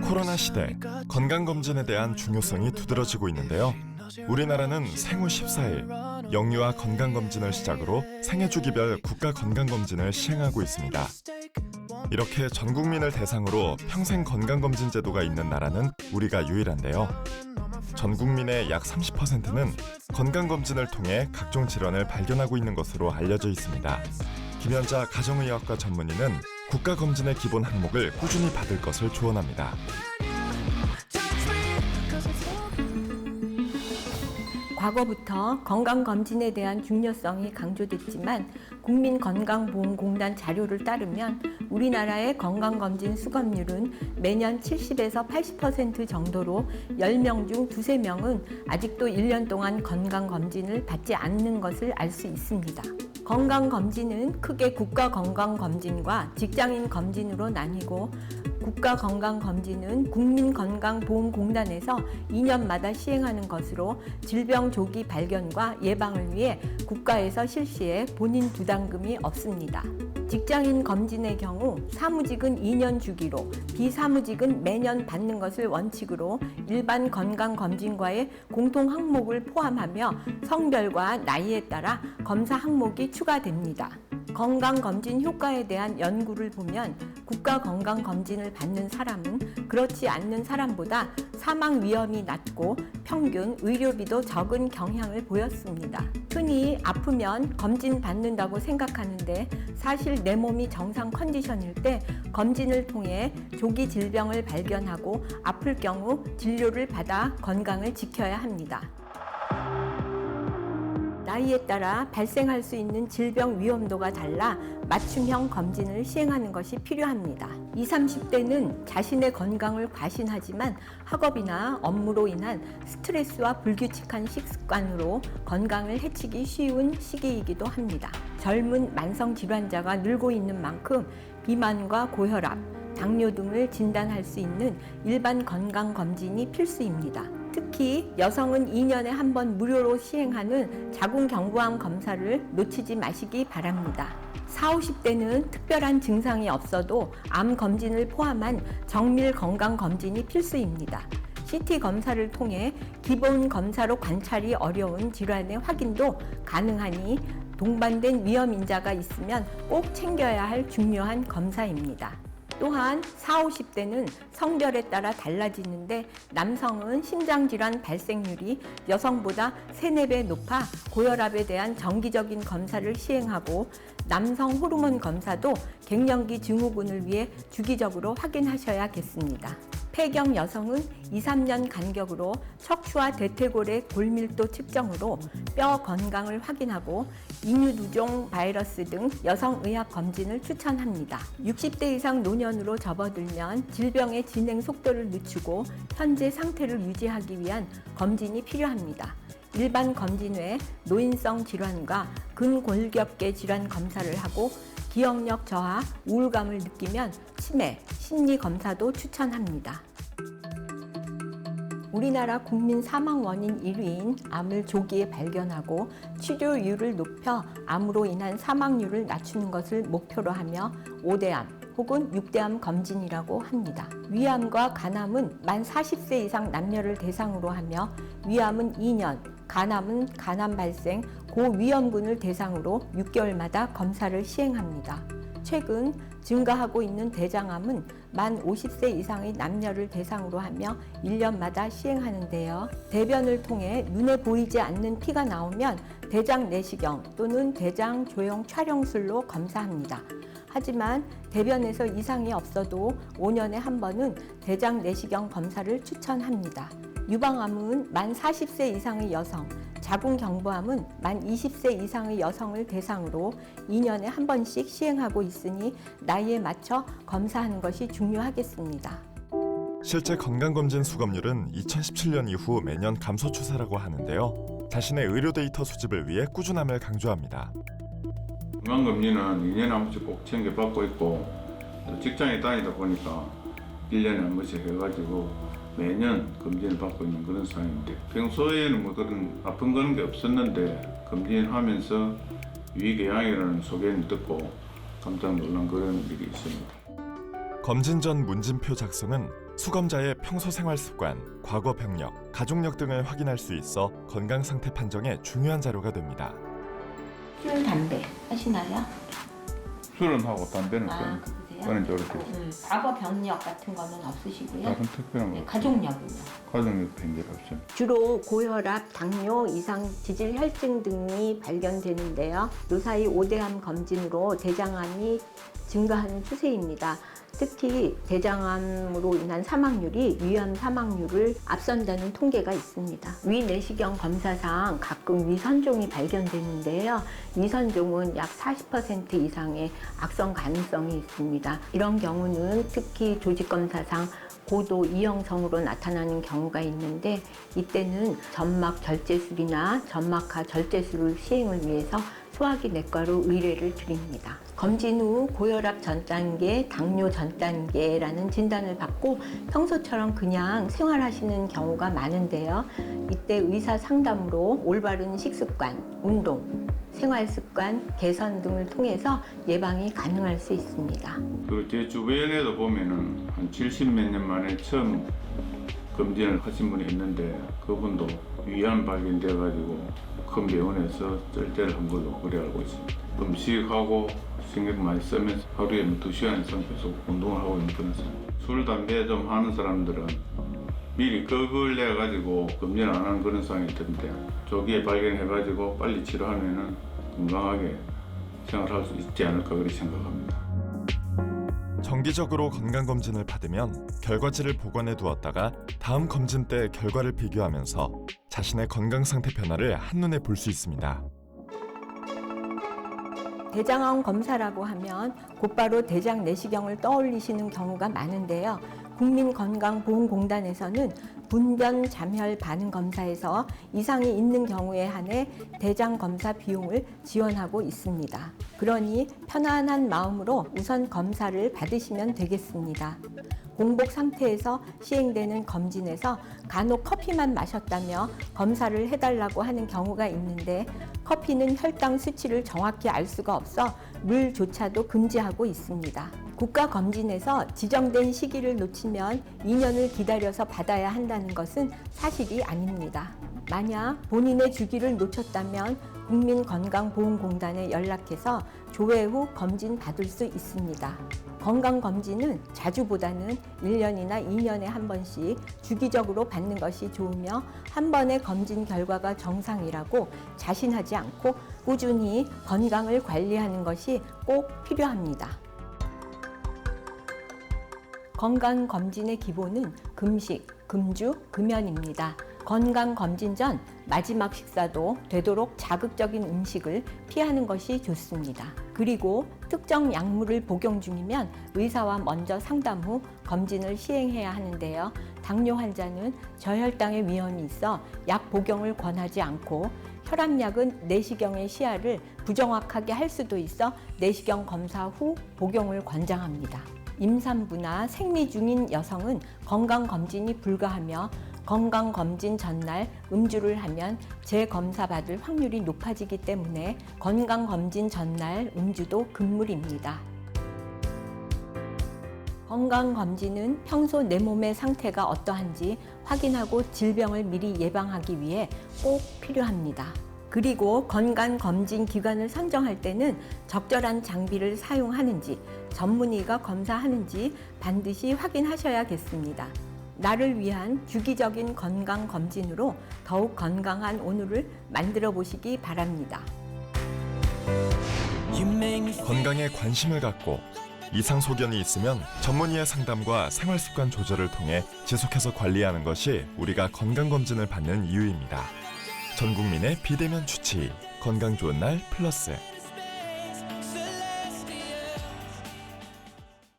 코로나 시대 건강검진에 대한 중요성이 두드러지고 있는데요. 우리나라는 생후 14일 영유아 건강검진을 시작으로 생애주기별 국가건강검진을 시행하고 있습니다. 이렇게 전 국민을 대상으로 평생 건강검진 제도가 있는 나라는 우리가 유일한데요. 전 국민의 약 30%는 건강검진을 통해 각종 질환을 발견하고 있는 것으로 알려져 있습니다. 김현자 가정의학과 전문의는 국가검진의 기본 항목을 꾸준히 받을 것을 조언합니다. 과거부터 건강검진에 대한 중요성이 강조됐지만 국민건강보험공단 자료를 따르면 우리나라의 건강검진 수검률은 매년 70에서 80% 정도로 10명 중 2~3명은 아직도 1년 동안 건강검진을 받지 않는 것을 알 수 있습니다. 건강검진은 크게 국가건강검진과 직장인검진으로 나뉘고 국가건강검진은 국민건강보험공단에서 2년마다 시행하는 것으로 질병 조기 발견과 예방을 위해 국가에서 실시해 본인 부담금이 없습니다. 직장인 검진의 경우 사무직은 2년 주기로, 비사무직은 매년 받는 것을 원칙으로 일반 건강검진과의 공통 항목을 포함하며 성별과 나이에 따라 검사 항목이 추가됩니다. 건강검진 효과에 대한 연구를 보면 국가건강검진을 받는 사람은 그렇지 않는 사람보다 사망 위험이 낮고 평균 의료비도 적은 경향을 보였습니다. 흔히 아프면 검진 받는다고 생각하는데 사실 내 몸이 정상 컨디션일 때 검진을 통해 조기 질병을 발견하고 아플 경우 진료를 받아 건강을 지켜야 합니다. 나이에 따라 발생할 수 있는 질병 위험도가 달라 맞춤형 검진을 시행하는 것이 필요합니다. 20, 30대는 자신의 건강을 과신하지만 학업이나 업무로 인한 스트레스와 불규칙한 식습관으로 건강을 해치기 쉬운 시기이기도 합니다. 젊은 만성질환자가 늘고 있는 만큼 비만과 고혈압, 당뇨 등을 진단할 수 있는 일반 건강검진이 필수입니다. 특히 여성은 2년에 한 번 무료로 시행하는 자궁경부암 검사를 놓치지 마시기 바랍니다. 40, 50대는 특별한 증상이 없어도 암 검진을 포함한 정밀 건강 검진이 필수입니다. CT 검사를 통해 기본 검사로 관찰이 어려운 질환의 확인도 가능하니 동반된 위험 인자가 있으면 꼭 챙겨야 할 중요한 검사입니다. 또한 40, 50대는 성별에 따라 달라지는데 남성은 심장질환 발생률이 여성보다 3~4배 높아 고혈압에 대한 정기적인 검사를 시행하고 남성 호르몬 검사도 갱년기 증후군을 위해 주기적으로 확인하셔야겠습니다. 폐경 여성은 2~3년 간격으로 척추와 대퇴골의 골밀도 측정으로 뼈 건강을 확인하고 인유두종 바이러스 등 여성의학 검진을 추천합니다. 60대 이상 노년으로 접어들면 질병의 진행 속도를 늦추고 현재 상태를 유지하기 위한 검진이 필요합니다. 일반 검진 외 노인성 질환과 근골격계 질환 검사를 하고 기억력 저하, 우울감을 느끼면 치매, 심리 검사도 추천합니다. 우리나라 국민 사망 원인 1위인 암을 조기에 발견하고 치료율을 높여 암으로 인한 사망률을 낮추는 것을 목표로 하며 5대암 혹은 6대암 검진이라고 합니다. 위암과 간암은 만 40세 이상 남녀를 대상으로 하며 위암은 2년, 간암은 간암 발생 고위험군을 대상으로 6개월마다 검사를 시행합니다. 최근 증가하고 있는 대장암은 만 50세 이상의 남녀를 대상으로 하며 1년마다 시행하는데요. 대변을 통해 눈에 보이지 않는 피가 나오면 대장 내시경 또는 대장 조형 촬영술로 검사합니다. 하지만 대변에서 이상이 없어도 5년에 한 번은 대장 내시경 검사를 추천합니다. 유방암은 만 40세 이상의 여성, 자궁경부암은 만 20세 이상의 여성을 대상으로 2년에 한 번씩 시행하고 있으니 나이에 맞춰 검사하는 것이 중요하겠습니다. 실제 건강검진 수검률은 2017년 이후 매년 감소 추세라고 하는데요. 자신의 의료 데이터 수집을 위해 꾸준함을 강조합니다. 건강검진은 2년에 한 번씩 꼭 챙겨받고 있고 또 직장에 다니다 보니까 1년에 한 번씩 해가지고 매년 검진을 받고 있는 그런 상황인데 평소에는 뭐 그런 아픈 그런 게 없었는데 검진하면서 위궤양이라는 소견을 듣고 깜짝 놀란 그런 일이 있습니다. 검진 전 문진표 작성은 수검자의 평소 생활 습관, 과거 병력, 가족력 등을 확인할 수 있어 건강 상태 판정에 중요한 자료가 됩니다. 술, 담배 하시나요? 술은 하고 담배는 그러세요? 끊은 지 오래됐어요. 과거 병력 같은 거는 없으시고요. 다른 특별한 거 네, 없어요. 가족력은요? 가족력 팬들 없어요. 주로 고혈압, 당뇨, 이상 지질 혈증 등이 발견되는데요. 요사이 5대암 검진으로 대장암이 증가하는 추세입니다. 특히 대장암으로 인한 사망률이 위암 사망률을 앞선다는 통계가 있습니다. 위 내시경 검사상 가끔 위선종이 발견되는데요. 위선종은 약 40% 이상의 악성 가능성이 있습니다. 이런 경우는 특히 조직검사상 고도 이형성으로 나타나는 경우가 있는데 이때는 점막 절제술이나 점막하 절제술을 시행을 위해서 소화기 내과로 의뢰를 드립니다. 검진 후 고혈압 전 단계, 당뇨 전 단계라는 진단을 받고 평소처럼 그냥 생활하시는 경우가 많은데요. 이때 의사 상담으로 올바른 식습관, 운동, 생활 습관 개선 등을 통해서 예방이 가능할 수 있습니다. 그 제 주변에도 보면은 한 70 몇 년 만에 처음 검진을 하신 분이 있는데 그분도 위암 발견돼가지고 큰 병원에서 쩔쩔을 한 걸로 그래 알고 있습니다. 음식하고 신경 많이 쓰면서 하루에 2시간 이상 계속 운동을 하고 있는 그런 사람. 술, 담배 좀 하는 사람들은 미리 끄을 내가지고 검진 안 하는 그런 상황이 있던데 조기에 발견해가지고 빨리 치료하면은 건강하게 생활할 수 있지 않을까 그렇게 생각합니다. 정기적으로 건강검진을 받으면 결과지를 보관해 두었다가 다음 검진 때 결과를 비교하면서 자신의 건강 상태 변화를 한눈에 볼 수 있습니다. 대장암 검사라고 하면 곧바로 대장 내시경을 떠올리시는 경우가 많은데요. 국민건강보험공단에서는 분변 잠혈 반응 검사에서 이상이 있는 경우에 한해 대장 검사 비용을 지원하고 있습니다. 그러니 편안한 마음으로 우선 검사를 받으시면 되겠습니다. 공복 상태에서 시행되는 검진에서 간혹 커피만 마셨다며 검사를 해달라고 하는 경우가 있는데 커피는 혈당 수치를 정확히 알 수가 없어 물조차도 금지하고 있습니다. 국가검진에서 지정된 시기를 놓치면 2년을 기다려서 받아야 한다는 것은 사실이 아닙니다. 만약 본인의 주기를 놓쳤다면 국민건강보험공단에 연락해서 조회 후 검진 받을 수 있습니다. 건강검진은 자주보다는 1년이나 2년에 한 번씩 주기적으로 받는 것이 좋으며 한 번의 검진 결과가 정상이라고 자신하지 않고 꾸준히 건강을 관리하는 것이 꼭 필요합니다. 건강검진의 기본은 금식, 금주, 금연입니다. 건강검진 전 마지막 식사도 되도록 자극적인 음식을 피하는 것이 좋습니다. 그리고 특정 약물을 복용 중이면 의사와 먼저 상담 후 검진을 시행해야 하는데요. 당뇨 환자는 저혈당의 위험이 있어 약 복용을 권하지 않고 혈압약은 내시경의 시야를 부정확하게 할 수도 있어 내시경 검사 후 복용을 권장합니다. 임산부나 생리 중인 여성은 건강검진이 불가하며 건강검진 전날 음주를 하면 재검사받을 확률이 높아지기 때문에 건강검진 전날 음주도 금물입니다. 건강검진은 평소 내 몸의 상태가 어떠한지 확인하고 질병을 미리 예방하기 위해 꼭 필요합니다. 그리고 건강검진 기관을 선정할 때는 적절한 장비를 사용하는지, 전문의가 검사하는지 반드시 확인하셔야겠습니다. 나를 위한 주기적인 건강검진으로 더욱 건강한 오늘을 만들어 보시기 바랍니다. 건강에 관심을 갖고 이상 소견이 있으면 전문의의 상담과 생활습관 조절을 통해 지속해서 관리하는 것이 우리가 건강검진을 받는 이유입니다. 전 국민의 비대면 주치, 건강 좋은 날 플러스.